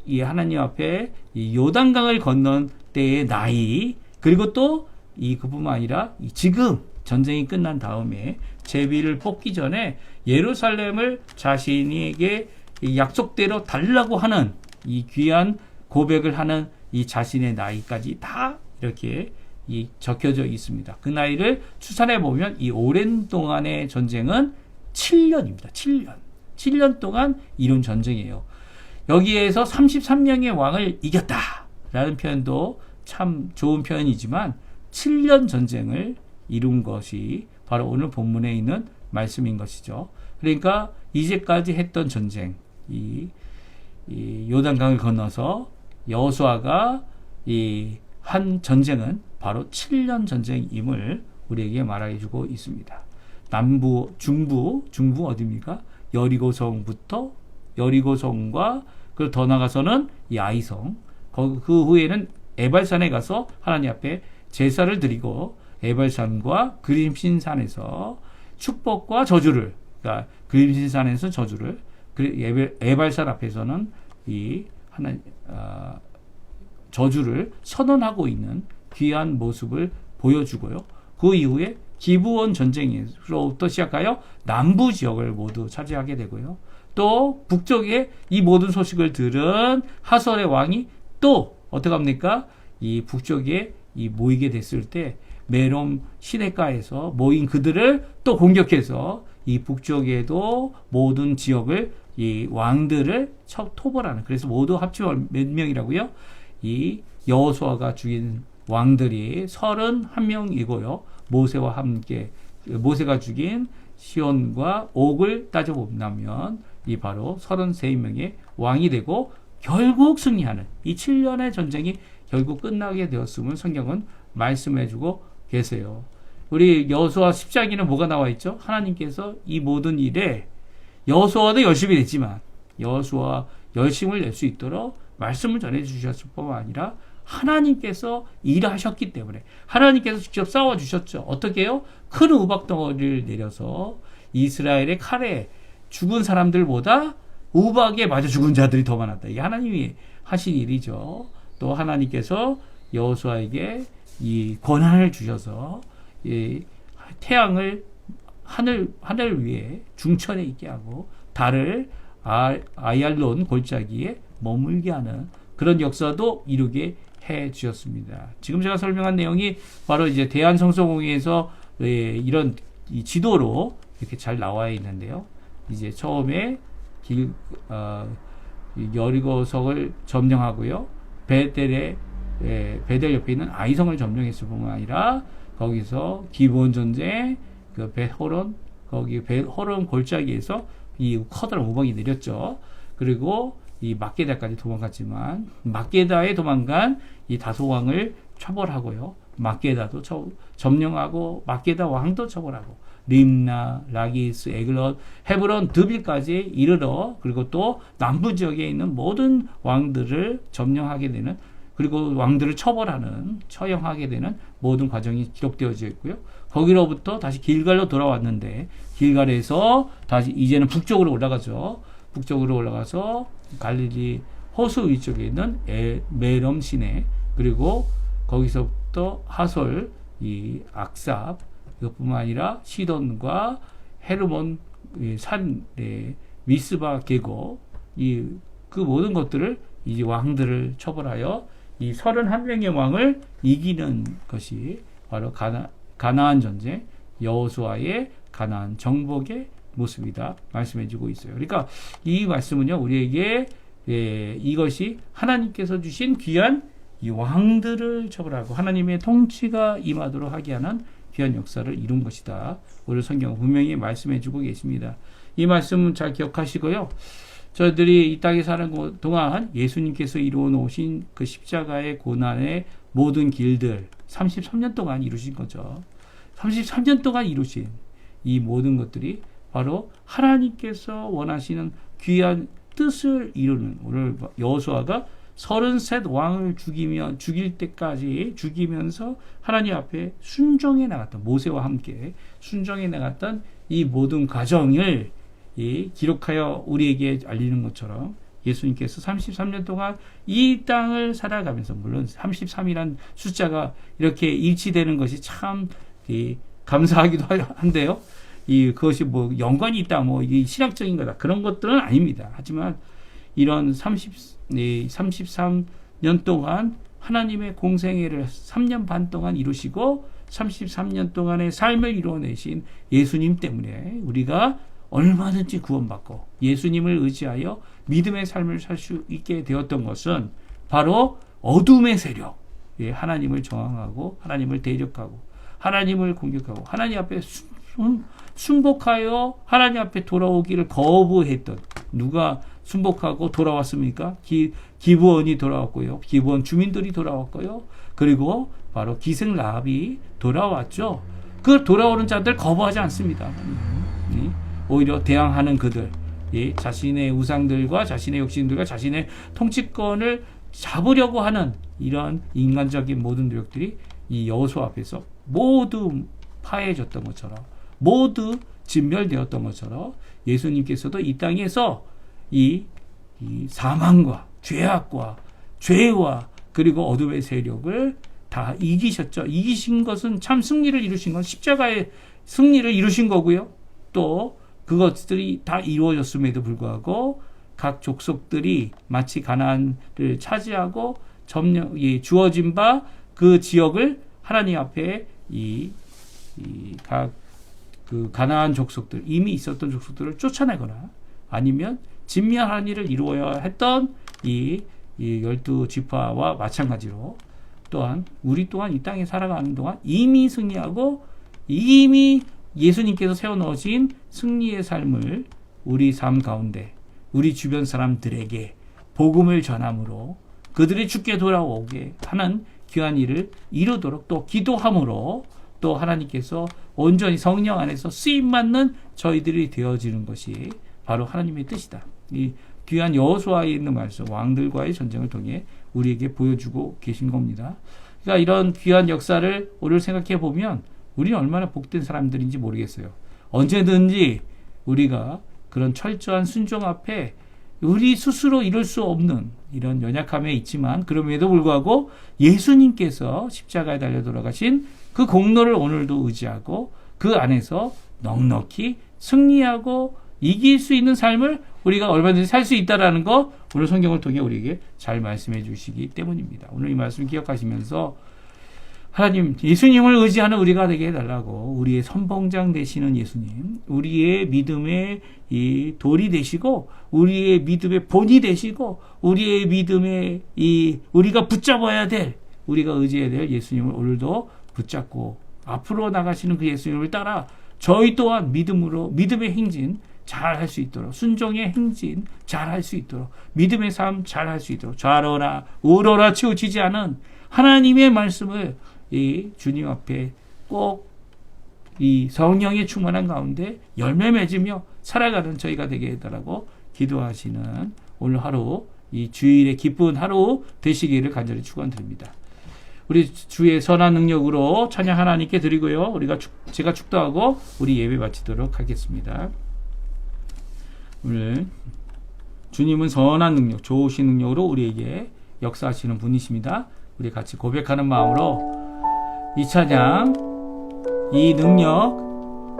이 하나님 앞에 이 요단강을 건넌 때의 나이, 그리고 또 그뿐만 아니라 지금 전쟁이 끝난 다음에 제비를 뽑기 전에 예루살렘을 자신에게 약속대로 달라고 하는 이 귀한 고백을 하는 이 자신의 나이까지 다 이렇게 적혀져 있습니다. 그 나이를 추산해 보면 이 오랜 동안의 전쟁은 7년입니다. 7년 동안 이룬 전쟁이에요. 여기에서 33명의 왕을 이겼다라는 표현도 참 좋은 표현이지만 7년 전쟁을 이룬 것이 바로 오늘 본문에 있는 말씀인 것이죠. 그러니까 이제까지 했던 전쟁, 이 요단강을 건너서 여호수아가 한 전쟁은 바로 7년 전쟁임을 우리에게 말해 주고 있습니다. 중부 어디입니까? 여리고성과 그리고 더 나가서는 이 아이성, 그 후에는 에발산에 가서 하나님 앞에 제사를 드리고 에발산과 그림신산에서 축복과 저주를, 그러니까 그림신산에서 저주를, 에발산 앞에서는 저주를 선언하고 있는 귀한 모습을 보여주고요. 그 이후에 기브온 전쟁으로부터 시작하여 남부 지역을 모두 차지하게 되고요. 또 북쪽에 이 모든 소식을 들은 하솔의 왕이 또 어떻게 합니까? 이 북쪽에 모이게 됐을 때 메롬 시내가에서 모인 그들을 또 공격해서 이 북쪽에도 모든 지역을 이 왕들을 토벌하는, 그래서 모두 합치면 몇 명이라고요? 이 여호수아가 죽인 왕들이 31명이고요. 모세와 함께 모세가 죽인 시온과 옥을 따져보면 이 바로 33명의 왕이 되고 결국 승리하는 이 7년의 전쟁이 결국 끝나게 되었음을 성경은 말씀해주고 계세요. 우리 여호수아 10장에는 뭐가 나와 있죠? 하나님께서 이 모든 일에 여호수아도 열심히 냈지만 여호수아 열심을 낼 수 있도록 말씀을 전해주셨을 뿐만 아니라 하나님께서 일하셨기 때문에 하나님께서 직접 싸워주셨죠. 어떻게 해요? 큰 우박덩어리를 내려서 이스라엘의 칼에 죽은 사람들보다 우박에 맞아 죽은 자들이 더 많았다. 이게 하나님이 하신 일이죠. 또 하나님께서 여호수아에게 이 권한을 주셔서 이 태양을 하늘 위에 중천에 있게 하고 달을 아얄론 골짜기에 머물게 하는 그런 역사도 이루게 해 주셨습니다. 지금 제가 설명한 내용이 바로 이제 대한성서공회에서 이런 이 지도로 이렇게 잘 나와 있는데요. 이제 처음에 여리고성을 점령하고요. 베델 옆에 있는 아이성을 점령했을 뿐만 아니라 거기서 기브온 전쟁, 그 벳호론, 거기 벳호론 골짜기에서 이 커다란 우박이 내렸죠. 그리고 이 막게다까지 도망갔지만 막게다에 도망간 이 다소왕을 처벌하고요. 막게다도 점령하고 막게다 왕도 처벌하고 림나, 라기스, 에글론, 헤브론, 드빌까지 이르러 그리고 또 남부 지역에 있는 모든 왕들을 점령하게 되는, 그리고 왕들을 처형하게 되는 모든 과정이 기록되어져 있고요. 거기로부터 다시 길갈로 돌아왔는데 길갈에서 다시 이제는 북쪽으로 올라가죠. 북쪽으로 올라가서 갈릴리 호수 위쪽에 있는 메롬 시내, 그리고 거기서부터 하솔, 이 악삽, 이것뿐만 아니라 시돈과 헤르몬 산, 미스바 계곡, 그 모든 것들을 이제 왕들을 처벌하여 이 31명의 왕을 이기는 것이 바로 가나안 전쟁, 여호수아의 가나안 정복의 모습이다 말씀해주고 있어요. 그러니까 이 말씀은요, 우리에게 이것이 하나님께서 주신 귀한 이 왕들을 처벌하고 하나님의 통치가 임하도록 하게 하는 귀한 역사를 이룬 것이다. 오늘 성경 분명히 말씀해주고 계십니다. 이 말씀 잘 기억하시고요. 저희들이 이 땅에 사는 동안 예수님께서 이루어 놓으신 그 십자가의 고난의 모든 길들 33년 동안 이루신 거죠. 33년 동안 이루신 이 모든 것들이 바로 하나님께서 원하시는 귀한 뜻을 이루는, 오늘 여호수아가 33 왕을 죽일 때까지 죽이면서 하나님 앞에 순종해 나갔던, 모세와 함께 순종해 나갔던 이 모든 과정을 기록하여 우리에게 알리는 것처럼 예수님께서 33년 동안 이 땅을 살아가면서, 물론 33이란 숫자가 이렇게 일치되는 것이 참 감사하기도 한데요. 그것이 뭐 연관이 있다, 뭐 이게 신학적인 거다, 그런 것들은 아닙니다. 하지만 이런 33년 동안 하나님의 공생애를 3년 반 동안 이루시고 33년 동안의 삶을 이루어내신 예수님 때문에 우리가 얼마든지 구원받고 예수님을 의지하여 믿음의 삶을 살 수 있게 되었던 것은 바로 어둠의 세력, 하나님을 저항하고 하나님을 대적하고 하나님을 공격하고 하나님 앞에 순복하여 하나님 앞에 돌아오기를 거부했던, 누가 순복하고 돌아왔습니까? 기브온이 돌아왔고요. 기브온 주민들이 돌아왔고요. 그리고 바로 기생 라합이 돌아왔죠. 그 돌아오는 자들 거부하지 않습니다. 오히려 대항하는 그들, 자신의 우상들과 자신의 욕심들과 자신의 통치권을 잡으려고 하는 이런 인간적인 모든 노력들이 이 여호수아 앞에서 모두 파해졌던 것처럼, 모두 진멸되었던 것처럼 예수님께서도 이 땅에서 이 사망과 죄악과 죄와 그리고 어둠의 세력을 다 이기셨죠. 이기신 것은 참 승리를 이루신 건 십자가의 승리를 이루신 거고요. 또 그것들이 다 이루어졌음에도 불구하고 각 족속들이 마치 가나안을 차지하고 주어진 바 그 지역을 하나님 앞에 각 그 가나안 족속들, 이미 있었던 족속들을 쫓아내거나 아니면 진멸한 일을 이루어야 했던 이 12지파와 마찬가지로, 또한 우리 또한 이 땅에 살아가는 동안 이미 승리하고 이미 예수님께서 세워놓으신 승리의 삶을 우리 삶 가운데 우리 주변 사람들에게 복음을 전함으로 그들이 주께 돌아오게 하는 귀한 일을 이루도록 또 기도함으로 또 하나님께서 온전히 성령 안에서 쓰임받는 저희들이 되어지는 것이 바로 하나님의 뜻이다. 이 귀한 여호수아에 있는 말씀, 왕들과의 전쟁을 통해 우리에게 보여주고 계신 겁니다. 그러니까 이런 귀한 역사를 오늘 생각해 보면 우리는 얼마나 복된 사람들인지 모르겠어요. 언제든지 우리가 그런 철저한 순종 앞에 우리 스스로 이룰 수 없는 이런 연약함에 있지만, 그럼에도 불구하고 예수님께서 십자가에 달려 돌아가신 그 공로를 오늘도 의지하고 그 안에서 넉넉히 승리하고 이길 수 있는 삶을 우리가 얼마든지 살 수 있다는 거 오늘 성경을 통해 우리에게 잘 말씀해 주시기 때문입니다. 오늘 이 말씀 기억하시면서 하나님, 예수님을 의지하는 우리가 되게 해달라고, 우리의 선봉장 되시는 예수님, 우리의 믿음의 이 돌이 되시고 우리의 믿음의 본이 되시고 우리의 믿음의 우리가 붙잡아야 될, 우리가 의지해야 될 예수님을 오늘도 붙잡고 앞으로 나가시는 그 예수님을 따라 저희 또한 믿음의 행진 잘 할 수 있도록, 순종의 행진 잘 할 수 있도록, 믿음의 삶 잘 할 수 있도록, 좌로나 우로나 치우치지 않은 하나님의 말씀을 이 주님 앞에 꼭 이 성령의 충만한 가운데 열매 맺으며 살아가는 저희가 되게 해달라고 기도하시는 오늘 하루, 이 주일의 기쁜 하루 되시기를 간절히 축원드립니다. 우리 주의 선한 능력으로 찬양 하나님께 드리고요. 제가 축도하고 우리 예배 마치도록 하겠습니다. 오늘 주님은 선한 능력, 좋으신 능력으로 우리에게 역사하시는 분이십니다. 우리 같이 고백하는 마음으로 이 찬양, 이 능력,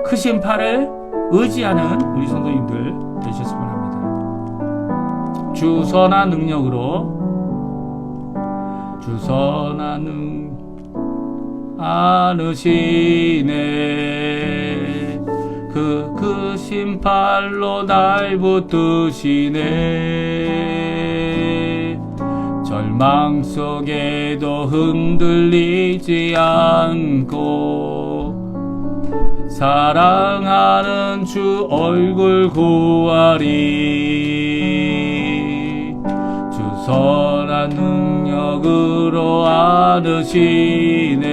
크신 팔을 의지하는 우리 성도님들 되셨으면 합니다. 주 선한 능력으로, 주 선한 안으시네, 그 크신 팔로 날 붙드시네. 절망 속에도 흔들리지 않고 사랑하는 주 얼굴 구하리. 주 선한 능력으로 안으시네,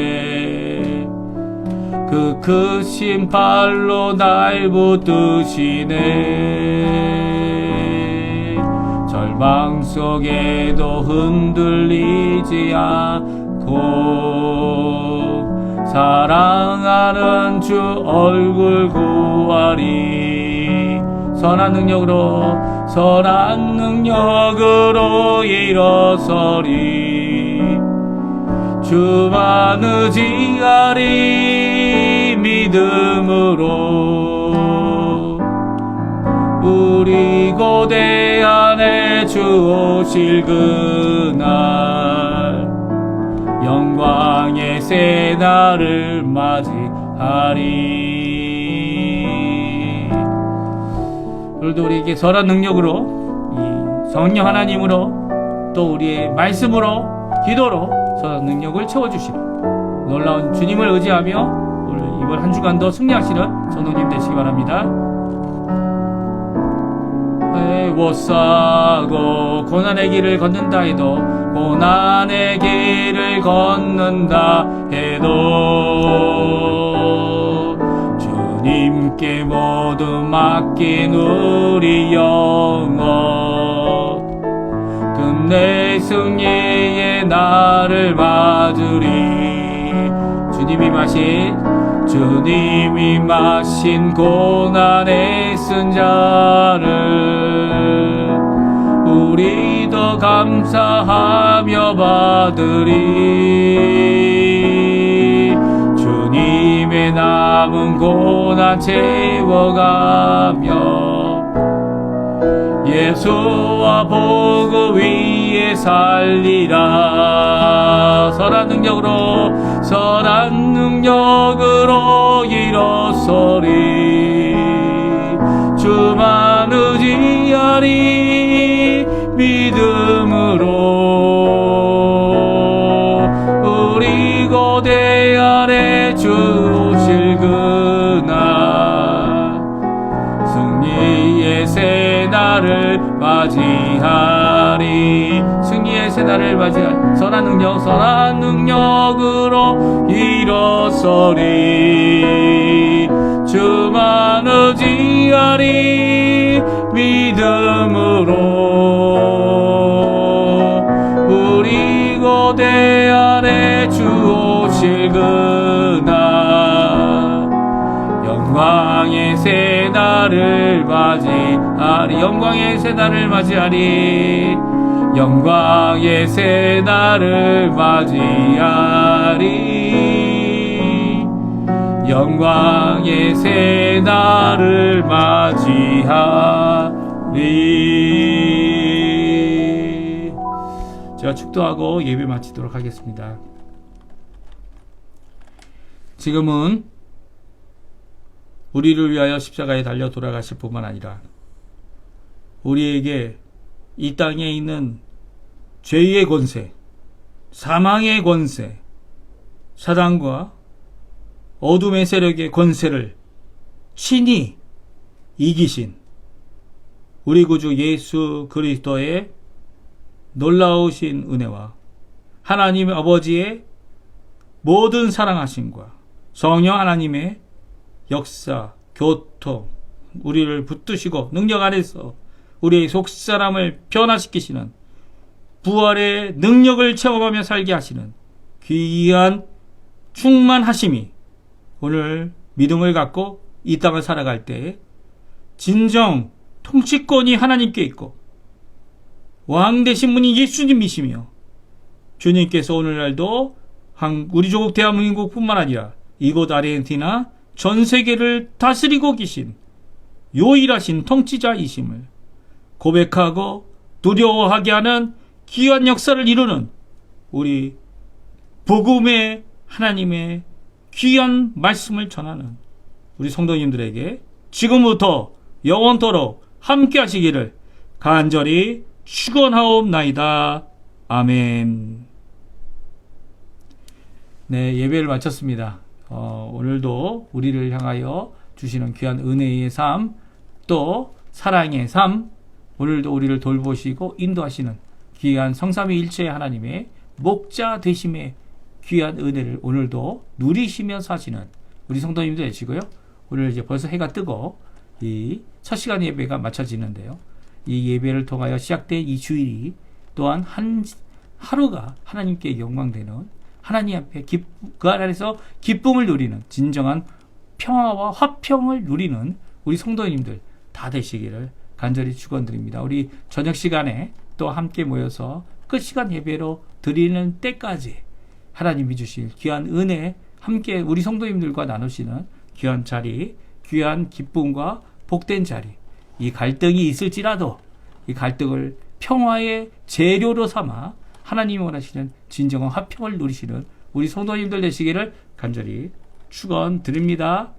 그 그 크신 팔로 날 붙드시네. 절망 속에도 흔들리지 않고 사랑하는 주 얼굴 구하리. 선한 능력으로 일어서리. 주만 의지하리. 믿음으로 우리 고대 안에 주 오실 그날 영광의 새날을 맞이하리. 오늘도 우리에게 선한 능력으로, 이 성령 하나님으로, 또 우리의 말씀으로, 기도로 선한 능력을 채워주시고 놀라운 주님을 의지하며 오늘 이번 한 주간도 승리하시는 성도님 되시기 바랍니다. 애워싸고 고난의 길을 걷는다 해도, 고난의 길을 걷는다 해도 주님께 모두 맡긴 우리 영혼 끝내 승리의 날을 맞으리. 주님이 마신 고난의 쓴 자를 우리도 감사하며 받으리. 주님의 남은 고난 채워가며 예수와 보고 위에 살리라. 선한 능력으로 일어서리. 주만 의지하리. 믿음으로 우리 고대 안에 주 오실 그날 승리의 새날을 맞이하리. 승리의 새날을 맞이하리. 선한 능력으로 일어서리. 주만 의지하리. 믿음으로 우리 고대 안에 주 오실 그날 영광의 새날을 맞이하리. 영광의 새날을 맞이하리. 영광의 새날을 맞이하리. 영광의 새날을 맞이하리. 제가 축도하고 예배 마치도록 하겠습니다. 지금은 우리를 위하여 십자가에 달려 돌아가실 뿐만 아니라 우리에게 이 땅에 있는 죄의 권세, 사망의 권세, 사단과 어둠의 세력의 권세를 친히 이기신 우리 구주 예수 그리스도의 놀라우신 은혜와 하나님 아버지의 모든 사랑하심과 성령 하나님의 역사, 교통, 우리를 붙드시고 능력 안에서 우리의 속사람을 변화시키시는 부활의 능력을 체험하며 살게 하시는 귀한 충만하심이 오늘 믿음을 갖고 이 땅을 살아갈 때 진정 통치권이 하나님께 있고 왕 되신 분이 예수님이시며 주님께서 오늘날도 우리 조국 대한민국뿐만 아니라 이곳 아르헨티나 전 세계를 다스리고 계신 요일하신 통치자이심을 고백하고 두려워하게 하는 귀한 역사를 이루는 우리 복음의 하나님의 귀한 말씀을 전하는 우리 성도님들에게 지금부터 영원토록 함께 하시기를 간절히 축원하옵나이다. 아멘. 네, 예배를 마쳤습니다. 오늘도 우리를 향하여 주시는 귀한 은혜의 삶, 또 사랑의 삶, 오늘도 우리를 돌보시고 인도하시는 귀한 성삼위일체 하나님의 목자 되심의 귀한 은혜를 오늘도 누리시며 사시는 우리 성도님도 되시고요. 오늘 이제 벌써 해가 뜨고 이 첫 시간 예배가 마쳐지는데요. 이 예배를 통하여 시작된 이 주일이 또한 한 하루가 하나님께 영광되는, 하나님 앞에 그 안에서 기쁨을 누리는, 진정한 평화와 화평을 누리는 우리 성도님들 다 되시기를 간절히 축원드립니다. 우리 저녁 시간에 또 함께 모여서 끝 시간 예배로 드리는 때까지 하나님이 주실 귀한 은혜, 함께 우리 성도님들과 나누시는 귀한 자리, 귀한 기쁨과 복된 자리, 이 갈등이 있을지라도 이 갈등을 평화의 재료로 삼아 하나님이 원하시는 진정한 화평을 누리시는 우리 성도님들 되시기를 간절히 축원드립니다.